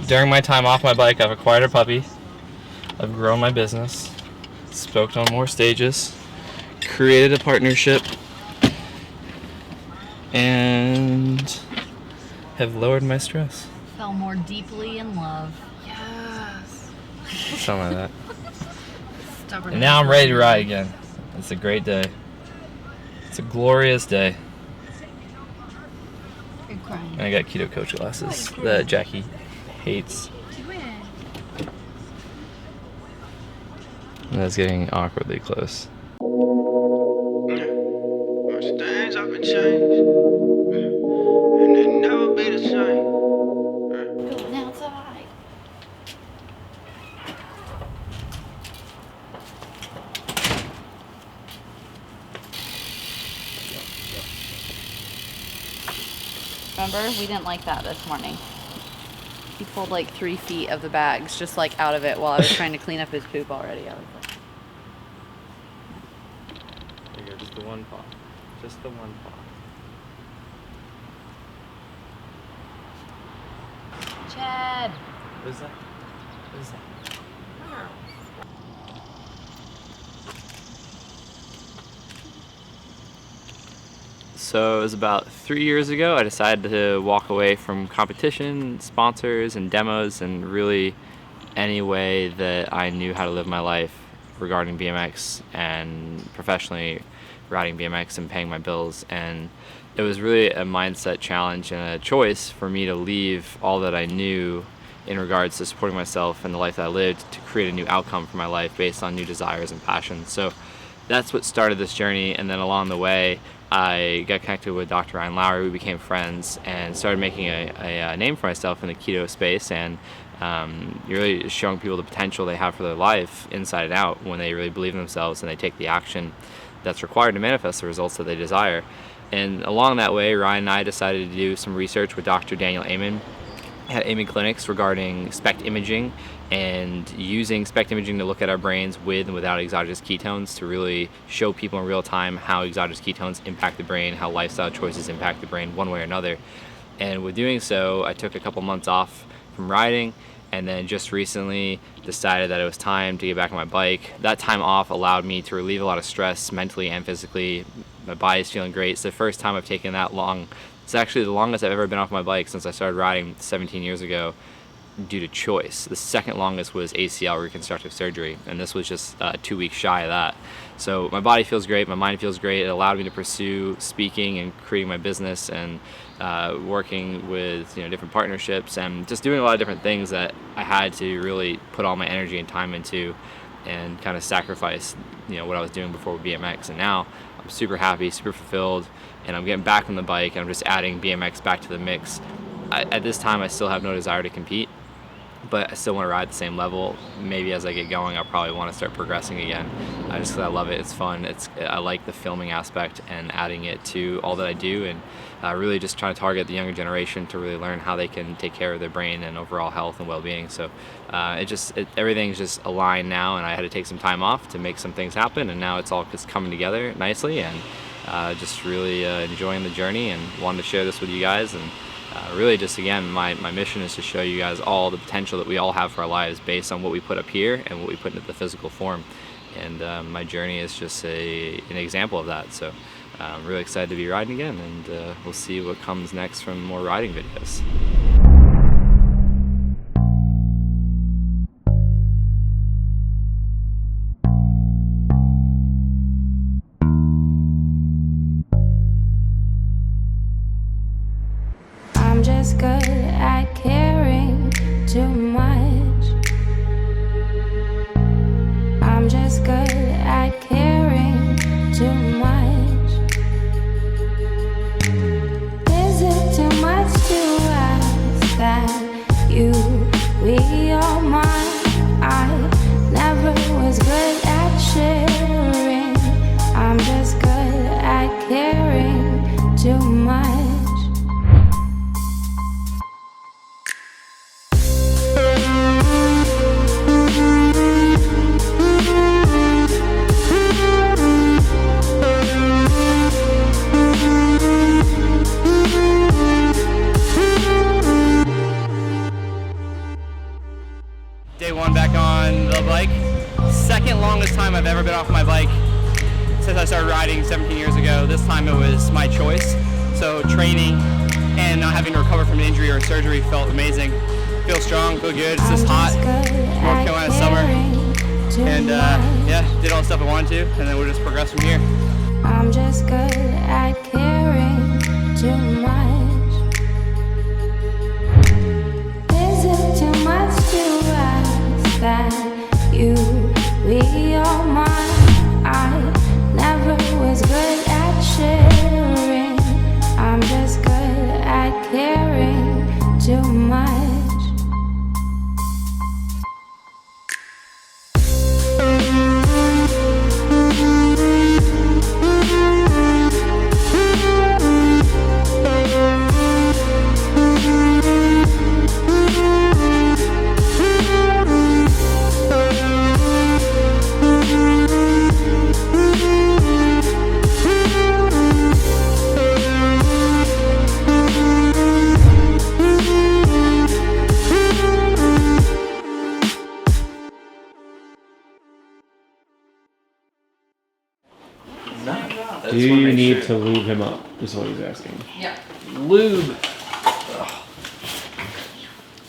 During my time off my bike, I've acquired a puppy. I've grown my business, smoked on more stages, created a partnership, and have lowered my stress. Fell more deeply in love. Yes. Something like that. Stubborn. And now I'm ready to ride again. It's a great day. It's a glorious day. You're crying. And I got keto coach glasses that Jackie hates. And that's getting awkwardly close. Much things have been changed, and they never be the same. Going outside. Remember, we didn't like that this morning. He pulled like 3 feet of the bags just like out of it while I was trying to clean up his poop already. I was like, There you go, just the one paw. Just the one paw. Chad. What is that? What is that? So it was about 3 years ago I decided to walk away from competition, sponsors, and demos, and really any way that I knew how to live my life regarding BMX and professionally riding BMX and paying my bills. And it was really a mindset challenge and a choice for me to leave all that I knew in regards to supporting myself and the life that I lived to create a new outcome for my life based on new desires and passions. So that's what started this journey. And then along the way, I got connected with Dr. Ryan Lowry. We became friends and started making a name for myself in the keto space, and really showing people the potential they have for their life inside and out when they really believe in themselves and they take the action that's required to manifest the results that they desire. And along that way, Ryan and I decided to do some research with Dr. Daniel Amen at Amen Clinics regarding SPECT imaging and using SPECT imaging to look at our brains with and without exogenous ketones to really show people in real time how exogenous ketones impact the brain, how lifestyle choices impact the brain one way or another. And with doing so, I took a couple months off from riding, and then just recently decided that it was time to get back on my bike. That time off allowed me to relieve a lot of stress mentally and physically. My body's feeling great. It's the first time I've taken that long. It's actually the longest I've ever been off my bike since I started riding 17 years ago due to choice. The second longest was ACL reconstructive surgery, and this was just 2 weeks shy of that. So my body feels great, my mind feels great. It allowed me to pursue speaking and creating my business and working with different partnerships and just doing a lot of different things that I had to really put all my energy and time into and kind of sacrifice what I was doing before with BMX. And now I'm super happy, super fulfilled, and I'm getting back on the bike and I'm just adding BMX back to the mix. At this time I still have no desire to compete, but I still want to ride the same level. Maybe as I get going, I'll probably want to start progressing again. Just because I love it, it's fun. I like the filming aspect and adding it to all that I do, and really just trying to target the younger generation to really learn how they can take care of their brain and overall health and well-being. So everything's just aligned now, and I had to take some time off to make some things happen, and now it's all just coming together nicely, and just really enjoying the journey and wanted to share this with you guys. And really just, again, my mission is to show you guys all the potential that we all have for our lives based on what we put up here and what we put into the physical form. And my journey is just an example of that. So I'm really excited to be riding again, and we'll see what comes next from more riding videos. I'm just good at caring too much. I'm just good at caring too much. Is it too much to ask that you be all mine? I never was good at sharing. I'm just good at caring too much. one back on the bike. Second longest time I've ever been off my bike since I started riding 17 years ago. This time it was my choice. So training and not having to recover from an injury or surgery felt amazing. Feel strong, feel good. It's just hot. North Carolina summer. And yeah, did all the stuff I wanted to, and then we'll just progress from here. I'm just good at caring too much. Is it too much to ask that you be all mine? I never was good at sharing. I'm just good at caring too much. Do you need to lube him up, is what he's asking. Yeah. Lube. Ugh.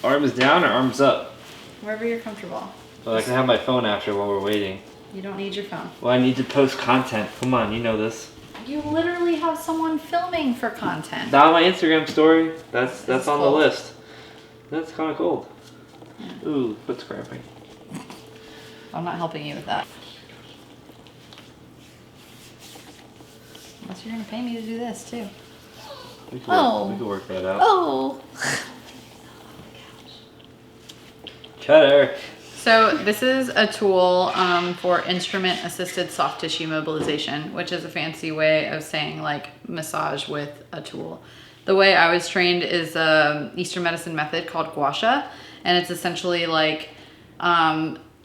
Arms down or arms up? Wherever you're comfortable. So I can have my phone after while we're waiting. You don't need your phone. Well, I need to post content. Come on, you know this. You literally have someone filming for content. Not my Instagram story. That's It's on cold. the list. That's kind of cold. Yeah. Ooh, foot's cramping. I'm not helping you with that. Unless you're gonna pay me to do this too. We could, Oh. we could work that out. Oh. Cheddar. So this is a tool for instrument-assisted soft tissue mobilization, which is a fancy way of saying like massage with a tool. The way I was trained is a Eastern medicine method called gua sha, and it's essentially like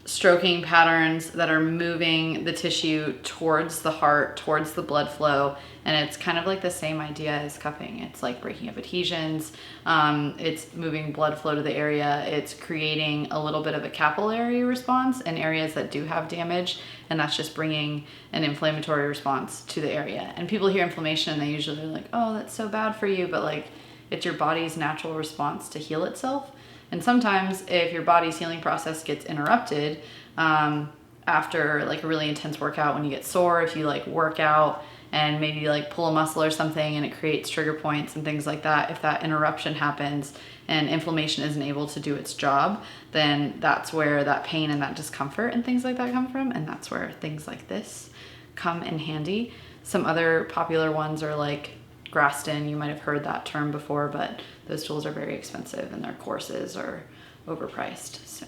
stroking patterns that are moving the tissue towards the heart, towards the blood flow, and it's kind of like the same idea as cupping. It's like breaking up adhesions, it's moving blood flow to the area, it's creating a little bit of a capillary response in areas that do have damage, and that's just bringing an inflammatory response to the area. And people hear inflammation and they usually are like, oh, that's so bad for you, but like it's your body's natural response to heal itself. And sometimes if your body's healing process gets interrupted after like a really intense workout, when you get sore, if you like work out and maybe like pull a muscle or something and it creates trigger points and things like that, if that interruption happens and inflammation isn't able to do its job, then that's where that pain and that discomfort and things like that come from. And that's where things like this come in handy. Some other popular ones are like Graston. You might have heard that term before, but those tools are very expensive and their courses are overpriced. So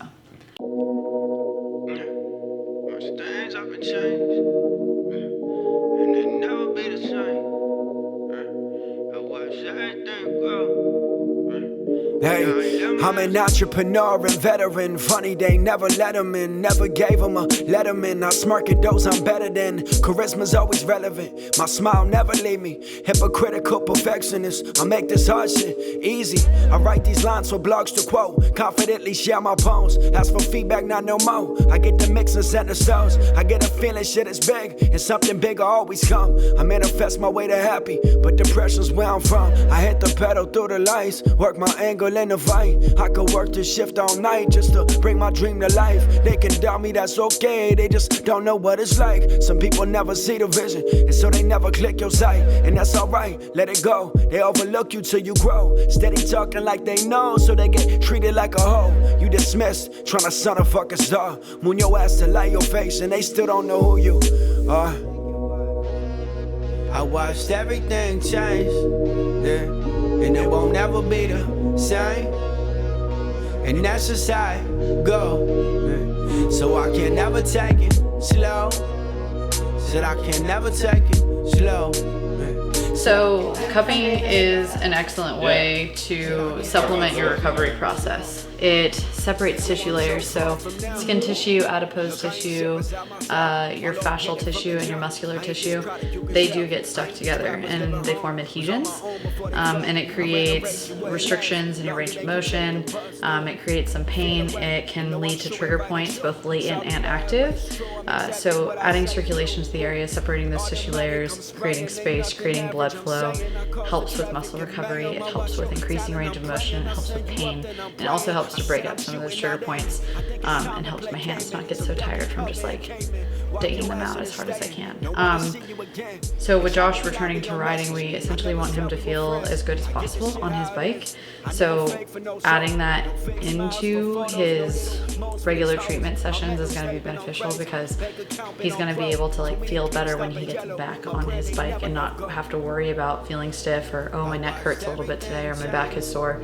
Much things have been changed, and they never be the same. I watch everything grow. Hey, I'm an entrepreneur and veteran. Funny they never let him in, never gave him a letterman. I smirk at those I'm better than. Charisma's always relevant. My smile never leave me. Hypocritical perfectionist. I make this hard shit easy. I write these lines for blogs to quote. Confidently share my poems. Ask for feedback, not no more. I get the mix and send the stars. I get a feeling shit is big, and something bigger always come. I manifest my way to happy, but depression's where I'm from. I hit the pedal through the lights, work my angle in the fight. I could work this shift all night just to bring my dream to life. They can doubt me, that's okay, they just don't know what it's like. Some people never see the vision, and so they never click your sight. And that's alright, let it go. They overlook you till you grow. Steady talking like they know, so they get treated like a hoe. You dismissed, tryna son a fucking star. Moon your ass to light your face, and they still don't know who you are. I watched everything change, yeah, and it won't never be the same. And that's just how it go, yeah. So I can never take it slow. Said I can never take it slow. So cupping is an excellent way to supplement your recovery process. It separates tissue layers, so skin tissue, adipose tissue, your fascial tissue, and your muscular tissue, they do get stuck together and they form adhesions, and it creates restrictions in your range of motion. It creates some pain. It can lead to trigger points, both latent and active. So adding circulation to the area, separating those tissue layers, creating space, creating blood flow, helps with muscle recovery. It helps with increasing range of motion. It helps with pain. And it also helps to break up some of those trigger points, and helps my hands not get so tired from just like digging them out as hard as I can. So with Josh returning to riding, we essentially want him to feel as good as possible on his bike. So adding that into his regular treatment sessions is going to be beneficial, because he's going to be able to like feel better when he gets back on his bike and not have to worry about feeling stiff or, oh, my neck hurts a little bit today or my back is sore,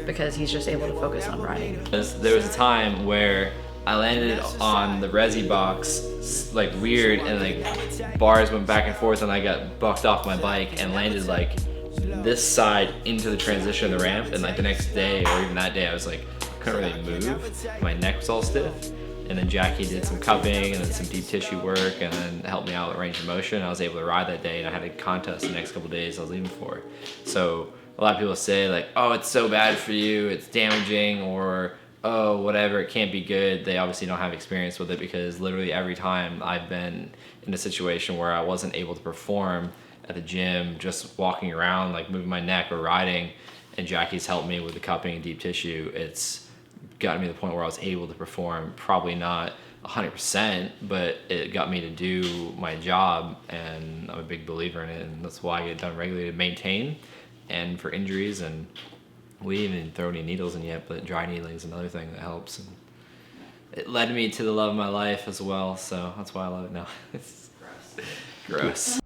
because he's just able to focus on riding. There was a time where I landed on the resi box like weird, and like bars went back and forth, and I got bucked off my bike and landed like this side into the transition of the ramp. And like the next day, or even that day, I was like, couldn't really move. My neck was all stiff. And then Jackie did some cupping and then some deep tissue work, and then helped me out with range of motion. I was able to ride that day, and I had a contest the next couple of days I was leaving for. So a lot of people say like, oh, it's so bad for you, it's damaging, or oh, whatever, it can't be good. They obviously don't have experience with it, because literally every time I've been in a situation where I wasn't able to perform at the gym, just walking around, like moving my neck or riding, and Jackie's helped me with the cupping and deep tissue, it's gotten me to the point where I was able to perform, probably not 100%, but it got me to do my job, and I'm a big believer in it, and that's why I get it done regularly, to maintain and for injuries. And we didn't throw any needles in yet, but dry needling is another thing that helps. And it led me to the love of my life as well, so that's why I love it now. It's gross.